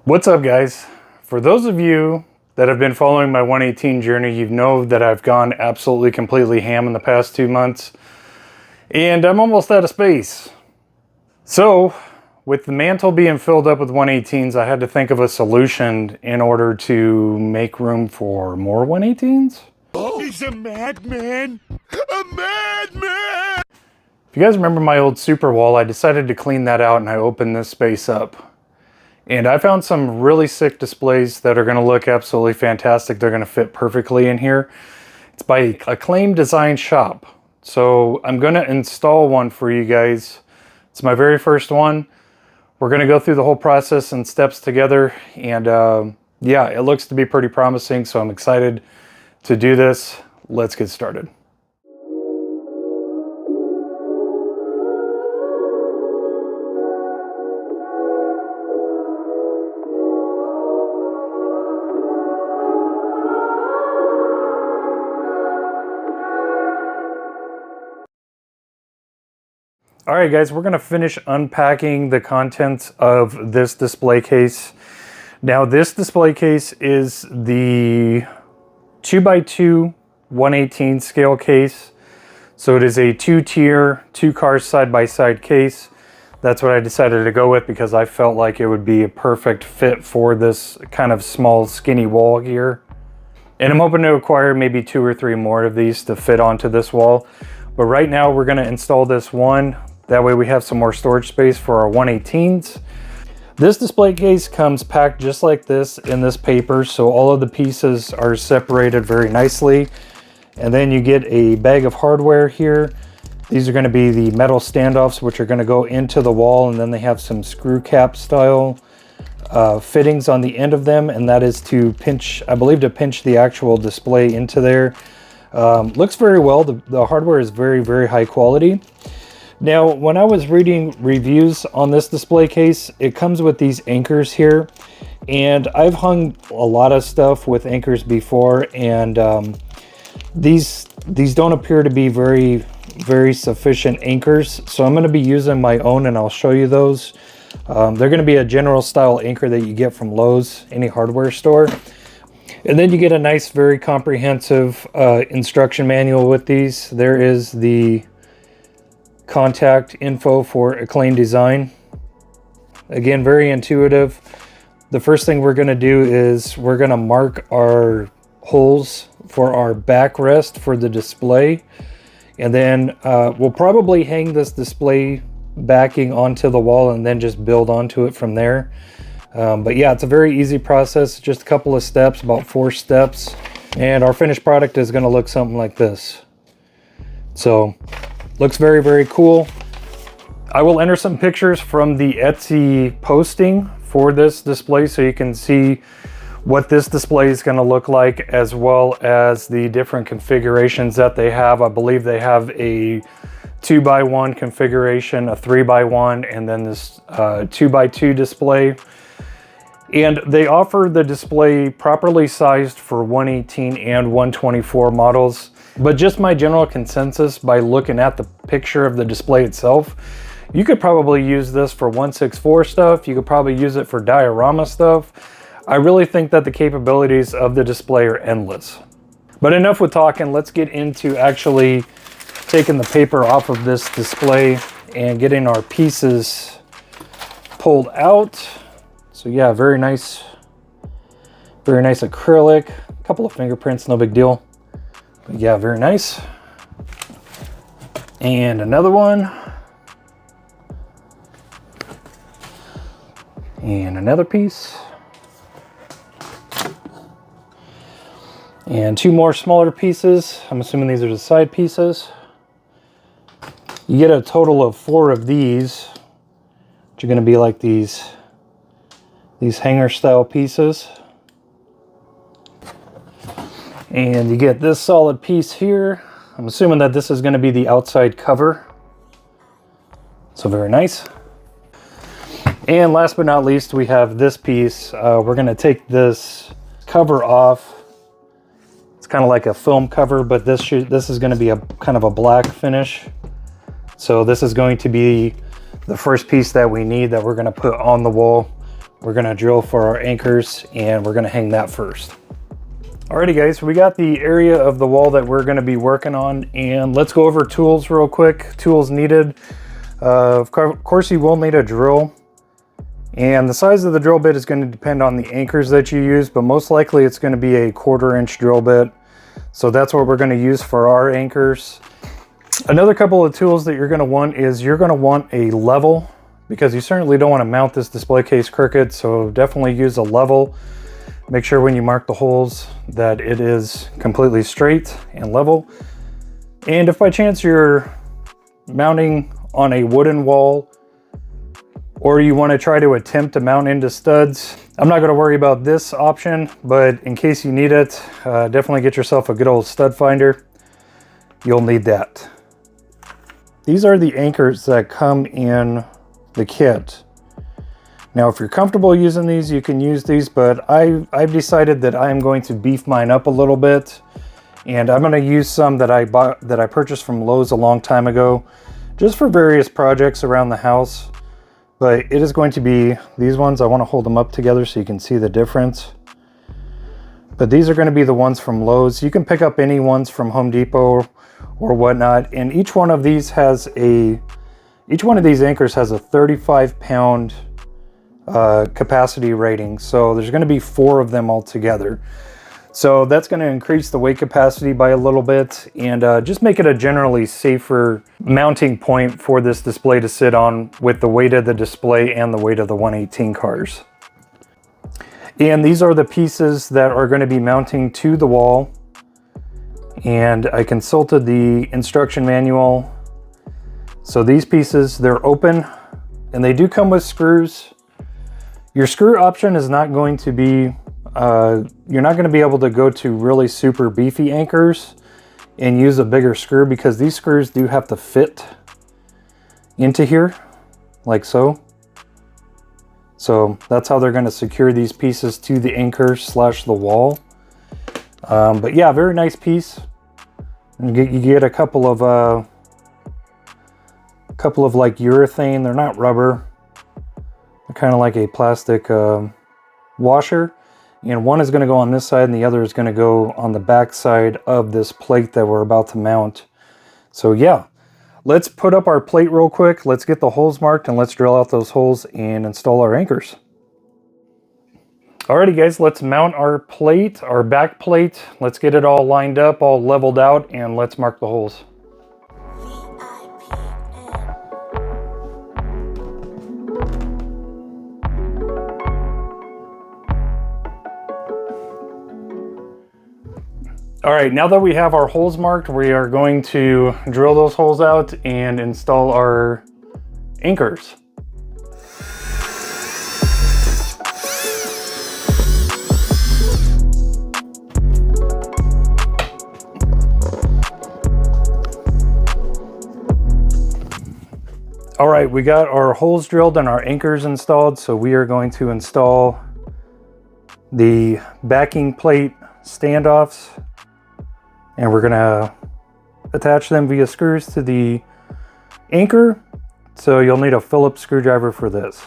What's up, guys? For those of you that have been following my 118 journey, you know that I've gone absolutely completely ham in the past 2 months, and I'm almost out of space. So with the mantle being filled up with 118s, I had to think of a solution in order to make room for more 118s. Oh, he's a madman! A madman! If you guys remember my old super wall, I decided to clean that out and I opened this space up. And I found some really sick displays that are going to look absolutely fantastic. They're going to fit perfectly in here. It's by Acclaim Designs shop. So I'm going to install one for you guys. It's my very first one. We're going to go through the whole process and steps together. And yeah, it looks to be pretty promising. So I'm excited to do this. Let's get started. All right, guys, we're gonna finish unpacking the contents of this display case. Now, this display case is the 2x2 118 scale case. So it is a 2-tier, 2-car side-by-side case. That's what I decided to go with because I felt like it would be a perfect fit for this kind of small, skinny wall here. And I'm hoping to acquire maybe 2 or 3 more of these to fit onto this wall. But right now, we're gonna install this one. That way we have some more storage space for our 118s. This display case comes packed just like this in this paper, so all of the pieces are separated very nicely. And then you get a bag of hardware here. These are going to be the metal standoffs, which are going to go into the wall, and then they have some screw cap style fittings on the end of them, and that is to pinch, I believe, to pinch the actual display into there. Looks very well. The hardware is very, very high quality. Now, when I was reading reviews on this display case, it comes with these anchors here, and I've hung a lot of stuff with anchors before, and these don't appear to be very, very sufficient anchors. So I'm going to be using my own, and I'll show you those. They're going to be a general style anchor that you get from Lowe's, any hardware store. And then you get a nice, very comprehensive instruction manual with these. There is the contact info for Acclaim Design. Again, very intuitive. The first thing we're going to do is we're going to mark our holes for our backrest for the display, and then we'll probably hang this display backing onto the wall and then just build onto it from there. But yeah, it's a very easy process, just a couple of steps, about 4 steps, and our finished product is going to look something like this. So looks very, very cool. I will enter some pictures from the Etsy posting for this display so you can see what this display is going to look like, as well as the different configurations that they have. I believe they have a 2x1 configuration, a 3x1, and then this 2x2 display. And they offer the display properly sized for 118 and 124 models. But just my general consensus by looking at the picture of the display itself, you could probably use this for 164 stuff. You could probably use it for diorama stuff. I really think that the capabilities of the display are endless. But enough with talking, let's get into actually taking the paper off of this display and getting our pieces pulled out. So yeah, very nice acrylic, a couple of fingerprints, no big deal. But yeah, very nice. And another one. And another piece. And 2 more smaller pieces. I'm assuming these are the side pieces. You get a total of 4 of these, which are going to be like these hanger style pieces. And you get this solid piece here. I'm assuming that this is going to be the outside cover. So very nice. And last but not least, we have this piece. We're going to take this cover off. It's kind of like a film cover, but this is going to be a kind of a black finish. So this is going to be the first piece that we need that we're going to put on the wall we're gonna drill for our anchors, and we're gonna hang that first. Alrighty guys, we got the area of the wall that we're gonna be working on, and let's go over tools real quick. Tools needed. Of course you will need a drill, and the size of the drill bit is going to depend on the anchors that you use, but most likely it's going to be a 1/4 inch drill bit. So that's what we're going to use for our anchors. Another couple of tools that you're going to want is you're going to want a level, because you certainly don't want to mount this display case crooked, so definitely use a level. Make sure when you mark the holes that it is completely straight and level. And if by chance you're mounting on a wooden wall, or you want to try to attempt to mount into studs, I'm not going to worry about this option, but in case you need it, definitely get yourself a good old stud finder. You'll need that. These are the anchors that come in the kit. Now, if you're comfortable using these, you can use these, but I've decided that I'm going to beef mine up a little bit, and I'm going to use some that I purchased from Lowe's a long time ago, just for various projects around the house. But it is going to be these ones. I want to hold them up together so you can see the difference. But these are going to be the ones from Lowe's. You can pick up any ones from Home Depot or whatnot. And each one of these anchors has a 35-pound capacity rating. So there's going to be 4 of them altogether. So that's going to increase the weight capacity by a little bit, and just make it a generally safer mounting point for this display to sit on, with the weight of the display and the weight of the 118 cars. And these are the pieces that are going to be mounting to the wall. And I consulted the instruction manual. So these pieces, they're open, and they do come with screws. Your screw option is not going to be you're not going to be able to go to really super beefy anchors and use a bigger screw, because these screws do have to fit into here like so. So that's how they're going to secure these pieces to the anchor / the wall. But yeah, very nice piece. And you get a couple of like urethane. They're not rubber. They're kind of like a plastic washer. And one is going to go on this side, and the other is going to go on the back side of this plate that we're about to mount. So yeah, let's put up our plate real quick. Let's get the holes marked, and let's drill out those holes and install our anchors. Alrighty guys, let's mount our plate, our back plate. Let's get it all lined up, all leveled out, and let's mark the holes. All right, now that we have our holes marked, we are going to drill those holes out and install our anchors. All right, we got our holes drilled and our anchors installed, so we are going to install the backing plate standoffs. And we're gonna attach them via screws to the anchor. So you'll need a Phillips screwdriver for this.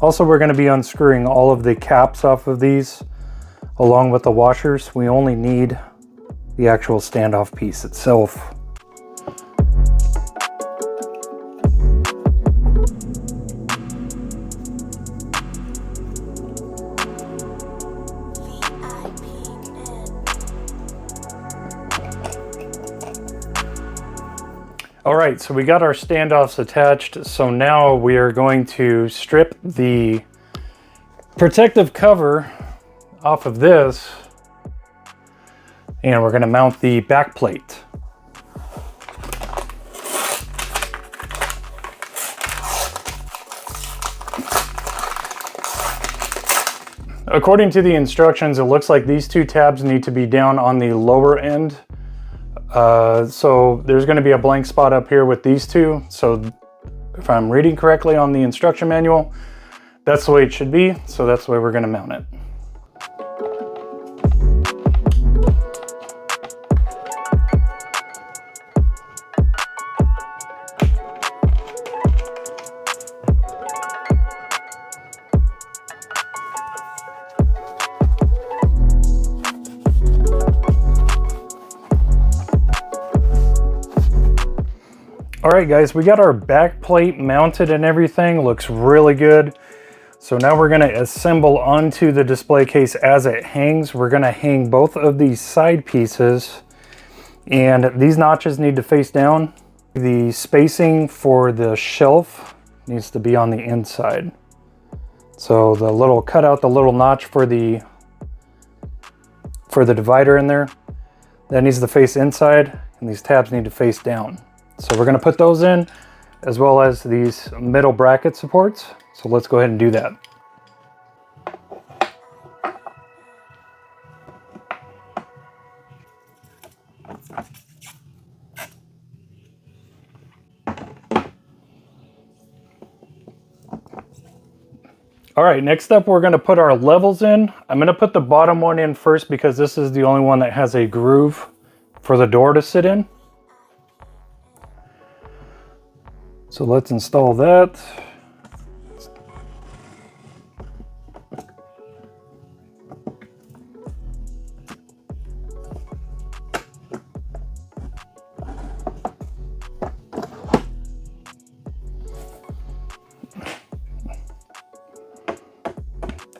Also, we're gonna be unscrewing all of the caps off of these along with the washers. We only need the actual standoff piece itself. All right, so we got our standoffs attached. So now we are going to strip the protective cover off of this, and we're going to mount the back plate. According to the instructions, it looks like these 2 tabs need to be down on the lower end. So there's going to be a blank spot up here with these 2. So if I'm reading correctly on the instruction manual, that's the way it should be. So that's the way we're going to mount it. All right, guys, we got our back plate mounted and everything. Looks really good. So now we're gonna assemble onto the display case as it hangs. We're gonna hang both of these side pieces, and these notches need to face down. The spacing for the shelf needs to be on the inside. So the little, cut out the little notch for the divider in there, that needs to face inside, and these tabs need to face down. So we're gonna put those in, as well as these middle bracket supports. So let's go ahead and do that. All right, next up we're gonna put our levels in. I'm gonna put the bottom one in first because this is the only one that has a groove for the door to sit in. So let's install that.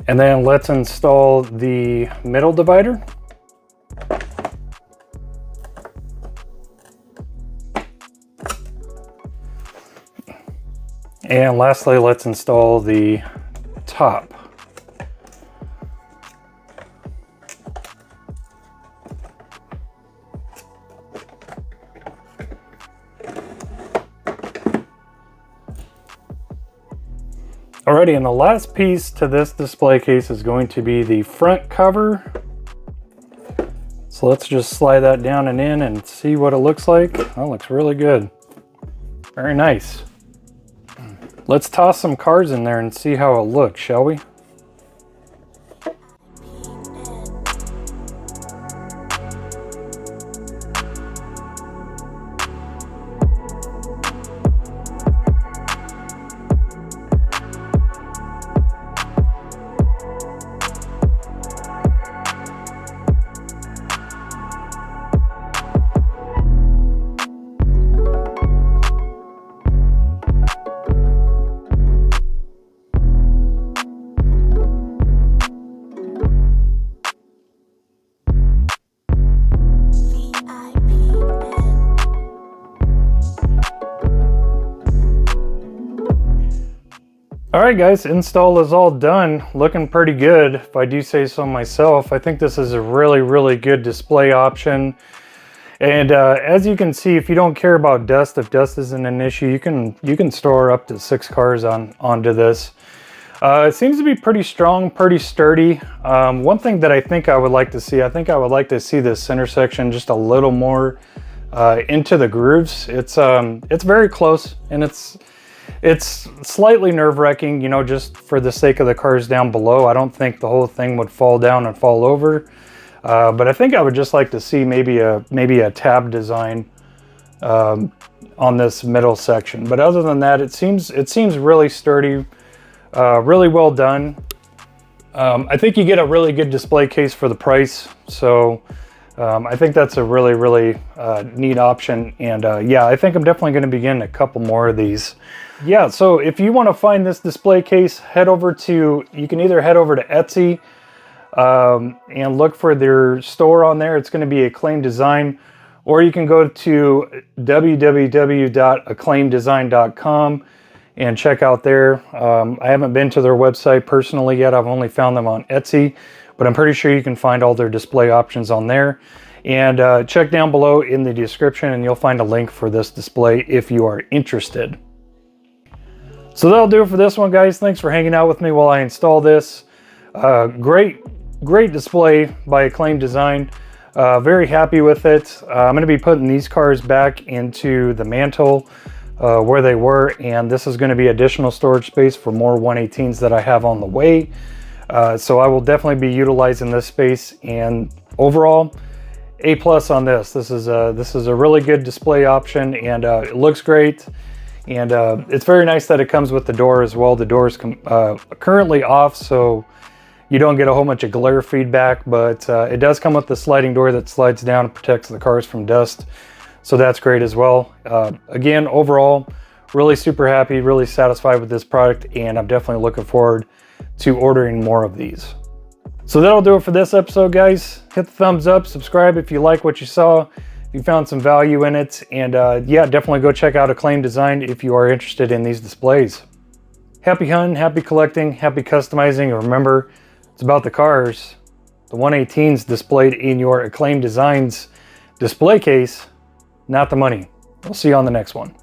And then let's install the middle divider. And lastly, let's install the top. Alrighty, and the last piece to this display case is going to be the front cover. So let's just slide that down and in and see what it looks like. That looks really good. Very nice. Let's toss some cards in there and see how it looks, shall we? All right, guys, install is all done. Looking pretty good, if I do say so myself. I think this is a really, really good display option. And as you can see, if you don't care about dust, if dust isn't an issue, you can store up to 6 cars onto this. It seems to be pretty strong, pretty sturdy. One thing that I think I would like to see, I think I would like to see this center section just a little more into the grooves. It's very close, and it's slightly nerve-wracking, you know, just for the sake of the cars down below. I don't think the whole thing would fall down and fall over. But I think I would just like to see maybe a tab design on this middle section. But other than that, it seems really sturdy, really well done. I think you get a really good display case for the price. So I think that's a really, really neat option. And yeah, I think I'm definitely going to be getting a couple more of these. Yeah, so if you want to find this display case, you can either head over to Etsy and look for their store on there. It's going to be Acclaim Design, or you can go to www.acclaimdesign.com and check out there. I haven't been to their website personally yet. I've only found them on Etsy, but I'm pretty sure you can find all their display options on there. And check down below in the description and you'll find a link for this display if you are interested. So that'll do it for this one, guys. Thanks for hanging out with me while I install this. Great display by Acclaim Design. Very happy with it. I'm going to be putting these cars back into the mantle where they were, and this is going to be additional storage space for more 118s that I have on the way. So I will definitely be utilizing this space, and overall, A+ on this. This is a really good display option, and it looks great. And it's very nice that it comes with the door as well. The door is currently off, so you don't get a whole bunch of glare feedback, but it does come with the sliding door that slides down and protects the cars from dust. So that's great as well. Again, overall, really super happy, really satisfied with this product, and I'm definitely looking forward to ordering more of these. So that'll do it for this episode, guys. Hit the thumbs up, subscribe if you like what you saw, if you found some value in it, and yeah, definitely go check out Acclaim Design if you are interested in these displays. Happy hunting, happy collecting, happy customizing, and remember, it's about the cars, the 118s displayed in your Acclaim Designs display case, not the money. We'll see you on the next one.